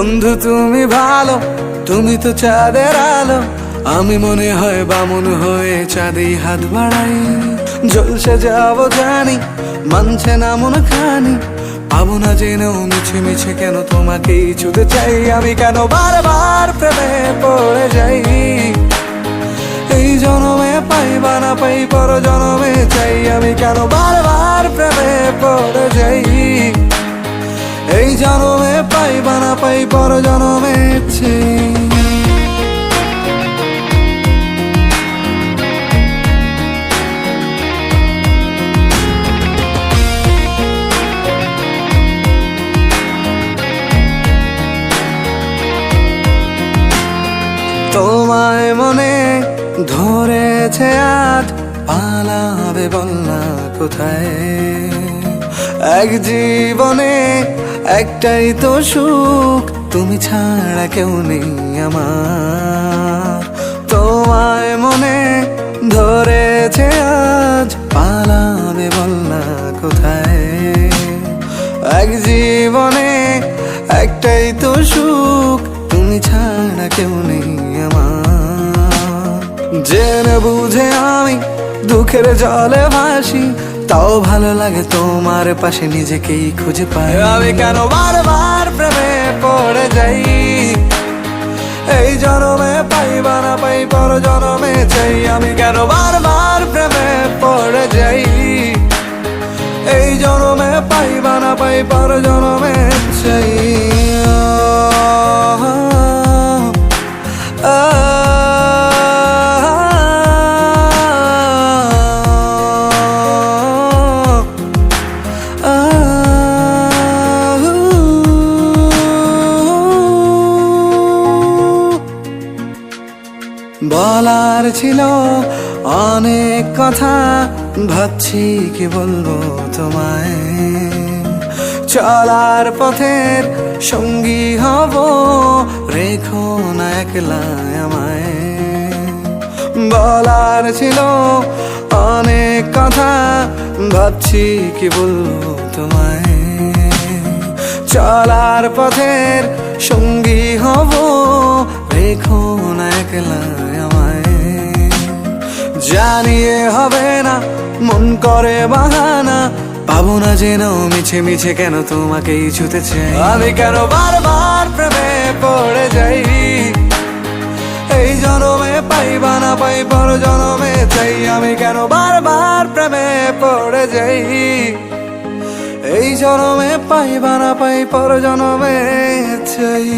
বন্ধু তুমি ভালো, তুমি তো চাঁদের আলো। আমি মনে হয় বামুন হয়ে চাঁদে হাত বাড়াই। ঝলসে যাবো জানি, মানছে না মন খানি। পাবো না জেনেও মিছে মিছে কেন তোমাকেই ছুতে চাই। আমি কেন বারবার প্রেমে পড়ে যাই। এই জনমে পাই বা না পাই, পর জনমে চাই। আমি কেন বারবার প্রেমে পড়ে যাই। এই জনমে পাই বা না পাই, পর জনমে চাই। তোমায় মনে ধরেছে আজ, পালাবে বল না কোথায়। এক জীবনে একটাই তো সুখ, তুমি ছাড়া কেউ নেই আমার। তোমায় মনে ধরেছে আজ, পালাবে বল না কোথায়। এক জীবনে একটাই তো সুখ, তুমি ছাড়া কেউ নেই আমার। জেনে বুঝে আমি দুঃখের জলে ভাসি, তাও ভালো লাগে তোমার পাশে নিজেকেই খুঁজে পাই। আমি কেন বারবার প্রেমে পড়ে যাই। এই জনমে পাই বা না পাই, পর জনমে চাই। আমি কেন বারবার প্রেমে পড়ে যাই। এই জনমে পাই বা না পাই, পর জনমে চাই। বলার ছিল অনেক কথা, ভাবছি কি বলবো তোমায়। চলার পথের সঙ্গী হব, রেখো না একলা আমায়। বলার ছিল অনেক কথা, ভাবছি কি বলবো তোমায়। চলার পথের সঙ্গী হব, রেখো না একলা আমায়। জানিয়ে হবে না, মন করে বাহানা। পাবো না জেনেও মিছে মিছে কেন তোমাকেই ছুতে চাই। আমি কেন বারবার প্রেমে পড়ে যাই। এই জনমে পাই বা না পাই, পর জনমে চাই। আমি কেন বারবার প্রেমে পড়ে যাই। এই জনমে পাই বা না পাই, পর জনমে চাই।